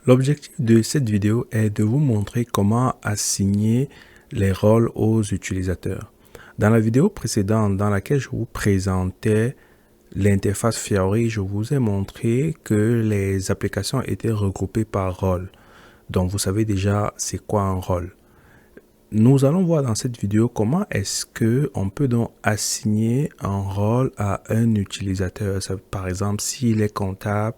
L'objectif de cette vidéo est de vous montrer comment assigner les rôles aux utilisateurs. Dans la vidéo précédente dans laquelle je vous présentais l'interface Fiori, je vous ai montré que les applications étaient regroupées par rôle. Donc vous savez déjà c'est quoi un rôle. Nous allons voir dans cette vidéo comment est-ce que on peut donc assigner un rôle à un utilisateur. Par exemple, s'il est comptable,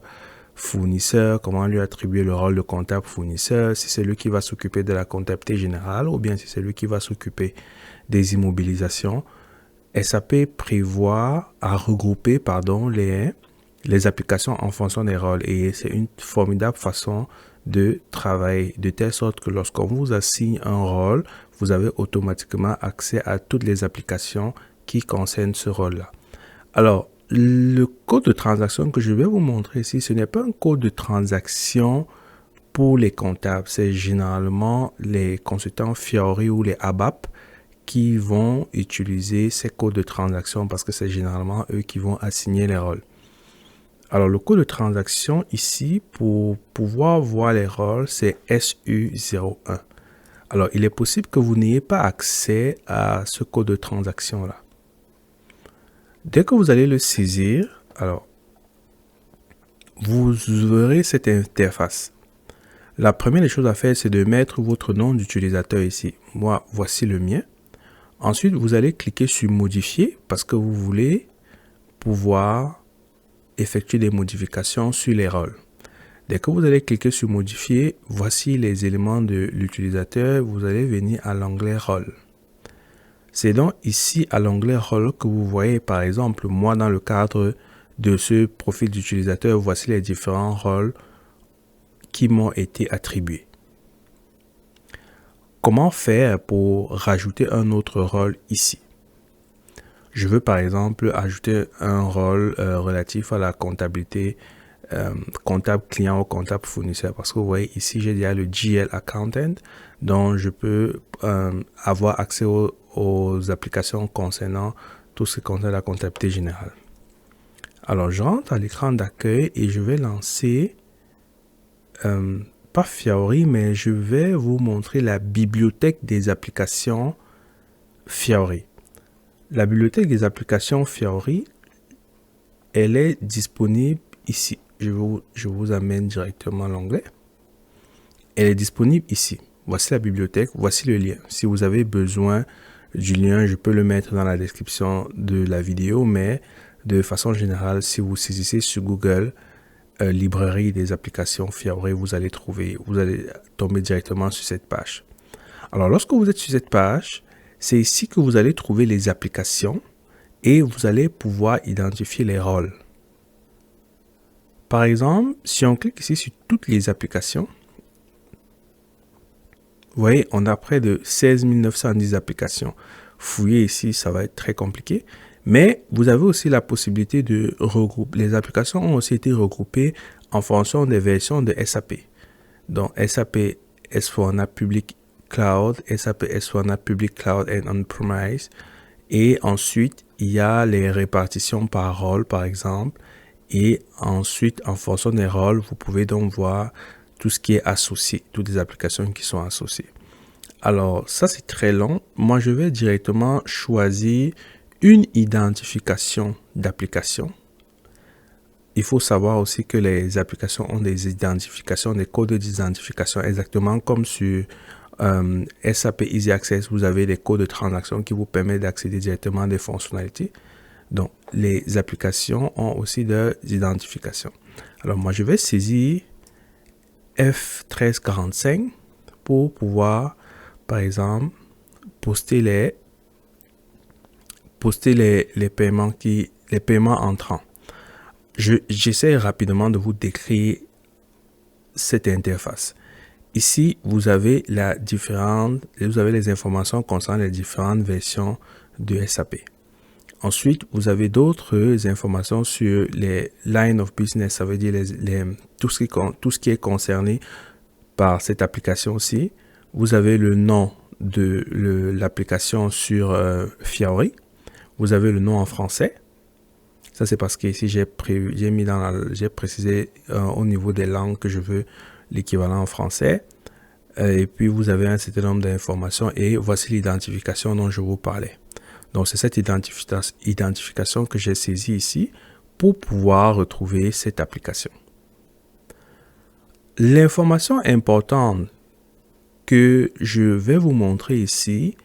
fournisseur, comment lui attribuer le rôle de comptable fournisseur, si c'est lui qui va s'occuper de la comptabilité générale ou bien si c'est lui qui va s'occuper des immobilisations. SAP prévoit à regrouper les applications en fonction des rôles et c'est une formidable façon de travailler de telle sorte que lorsqu'on vous assigne un rôle, vous avez automatiquement accès à toutes les applications qui concernent ce rôle-là. Alors, le code de transaction que je vais vous montrer ici, ce n'est pas un code de transaction pour les comptables. C'est généralement les consultants Fiori ou les ABAP qui vont utiliser ces codes de transaction parce que c'est généralement eux qui vont assigner les rôles. Alors, le code de transaction ici, pour pouvoir voir les rôles, c'est SU01. Alors, il est possible que vous n'ayez pas accès à ce code de transaction-là. Dès que vous allez le saisir, alors, vous verrez cette interface. La première des choses à faire, c'est de mettre votre nom d'utilisateur ici. Moi, voici le mien. Ensuite, vous allez cliquer sur modifier parce que vous voulez pouvoir effectuer des modifications sur les rôles. Dès que vous allez cliquer sur modifier, voici les éléments de l'utilisateur. Vous allez venir à l'onglet rôle. C'est donc ici à l'onglet rôle que vous voyez par exemple, moi dans le cadre de ce profil d'utilisateur, voici les différents rôles qui m'ont été attribués. Comment faire pour rajouter un autre rôle ici? Je veux par exemple ajouter un rôle relatif à la comptabilité, comptable client ou comptable fournisseur. Parce que vous voyez ici, j'ai déjà le GL Accountant, dont je peux avoir accès aux applications concernant tout ce qui concerne la comptabilité générale. Alors, je rentre à l'écran d'accueil et je vais lancer pas Fiori, mais je vais vous montrer la bibliothèque des applications Fiori. La bibliothèque des applications Fiori, elle est disponible ici. Je vous amène directement à l'onglet. Elle est disponible ici. Voici la bibliothèque, voici le lien. Si vous avez besoin du lien, je peux le mettre dans la description de la vidéo, mais de façon générale, si vous saisissez sur Google, librairie des applications Fiori, vous allez tomber directement sur cette page. Alors, lorsque vous êtes sur cette page, c'est ici que vous allez trouver les applications et vous allez pouvoir identifier les rôles. Par exemple, si on clique ici sur toutes les applications, vous voyez, on a près de 16 910 applications. Fouiller ici, ça va être très compliqué. Mais vous avez aussi la possibilité de regrouper. Les applications ont aussi été regroupées en fonction des versions de SAP. Donc, SAP S/4HANA Public Cloud, SAP S/4HANA Public Cloud and On-Premise. Et ensuite, il y a les répartitions par rôle, par exemple. Et ensuite, en fonction des rôles, vous pouvez donc voir tout ce qui est associé, toutes les applications qui sont associées. Alors, ça, c'est très long. Moi, je vais directement choisir une identification d'application. Il faut savoir aussi que les applications ont des identifications, des codes d'identification, exactement comme sur SAP Easy Access, vous avez des codes de transaction qui vous permettent d'accéder directement à des fonctionnalités. Donc, les applications ont aussi des identifications. Alors, moi, je vais saisir F1345 pour pouvoir, par exemple, poster les paiements entrants. J'essaie rapidement de vous décrire cette interface. Ici, vous avez les informations concernant les différentes versions de SAP. Ensuite, vous avez d'autres informations sur les line of business, ça veut dire tout ce qui est concerné par cette application-ci. Vous avez le nom de l'application sur Fiori. Vous avez le nom en français. Ça, c'est parce que ici, j'ai précisé au niveau des langues que je veux l'équivalent en français. Et puis, vous avez un certain nombre d'informations et voici l'identification dont je vous parlais. Donc, c'est cette identification que j'ai saisie ici pour pouvoir retrouver cette application. L'information importante que je vais vous montrer ici,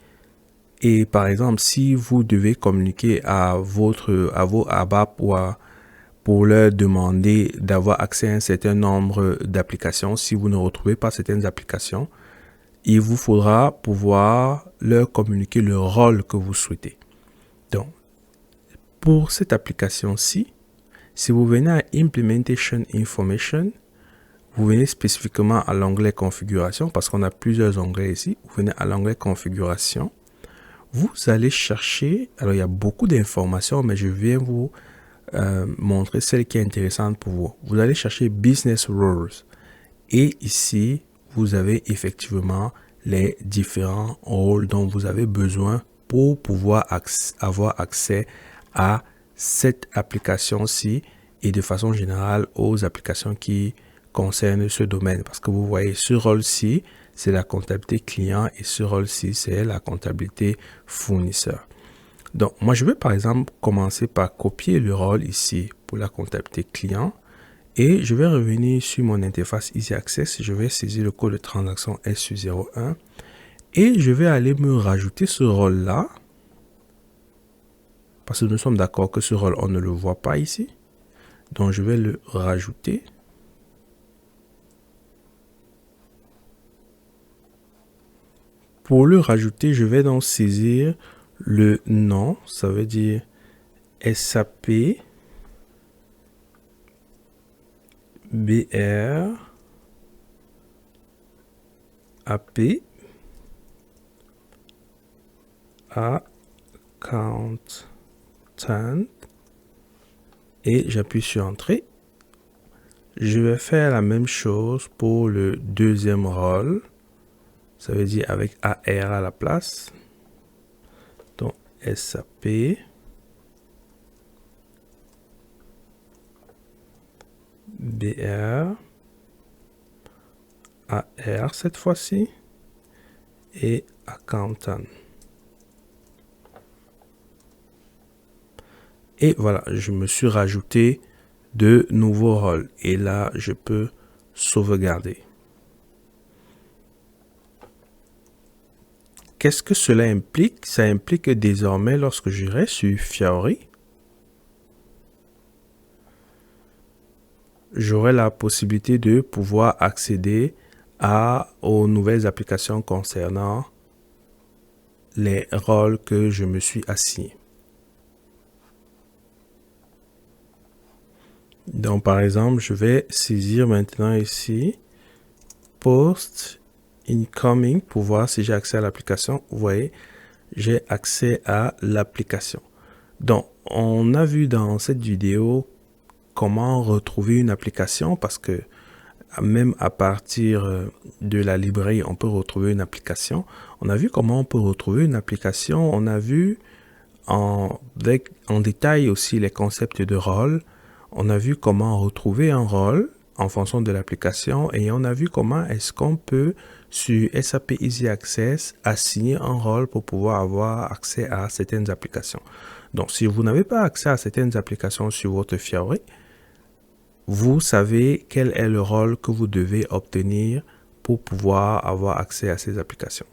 et par exemple, si vous devez communiquer à vos ABAP ou pour leur demander d'avoir accès à un certain nombre d'applications, si vous ne retrouvez pas certaines applications, il vous faudra pouvoir leur communiquer le rôle que vous souhaitez. Donc, pour cette application-ci, si vous venez à Implementation Information, vous venez spécifiquement à l'onglet Configuration, parce qu'on a plusieurs onglets ici. Vous venez à l'onglet Configuration. Vous allez chercher, alors il y a beaucoup d'informations, mais je viens vous montrer celle qui est intéressante pour vous. Vous allez chercher Business Rules. Et ici, vous avez effectivement les différents rôles dont vous avez besoin pour pouvoir avoir accès à cette application-ci et de façon générale aux applications qui concernent ce domaine. Parce que vous voyez, ce rôle-ci, c'est la comptabilité client et ce rôle-ci, c'est la comptabilité fournisseur. Donc, moi, je vais par exemple commencer par copier le rôle ici pour la comptabilité client et je vais revenir sur mon interface Easy Access. Je vais saisir le code de transaction SU01 et je vais aller me rajouter ce rôle-là parce que nous sommes d'accord que ce rôle, on ne le voit pas ici. Donc, je vais le rajouter. Pour le rajouter, je vais donc saisir le nom, ça veut dire SAP BR AP Accountant et j'appuie sur Entrée. Je vais faire la même chose pour le deuxième rôle. Ça veut dire avec AR à la place. Donc, SAP. BR. AR cette fois-ci. Et Accountant. Et voilà, je me suis rajouté de nouveaux rôles. Et là, je peux sauvegarder. Qu'est-ce que cela implique? Ça implique que désormais, lorsque j'irai sur Fiori, j'aurai la possibilité de pouvoir accéder aux nouvelles applications concernant les rôles que je me suis assigné. Donc, par exemple, je vais saisir maintenant ici Post Incoming pour voir si j'ai accès à l'application. Vous voyez, j'ai accès à l'application. Donc, on a vu dans cette vidéo comment retrouver une application parce que même à partir de la librairie, on peut retrouver une application. On a vu comment on peut retrouver une application. On a vu en détail aussi les concepts de rôle. On a vu comment retrouver un rôle en fonction de l'application et on a vu comment est-ce qu'on peut sur SAP Easy Access assigner un rôle pour pouvoir avoir accès à certaines applications. Donc, si vous n'avez pas accès à certaines applications sur votre Fiori, vous savez quel est le rôle que vous devez obtenir pour pouvoir avoir accès à ces applications.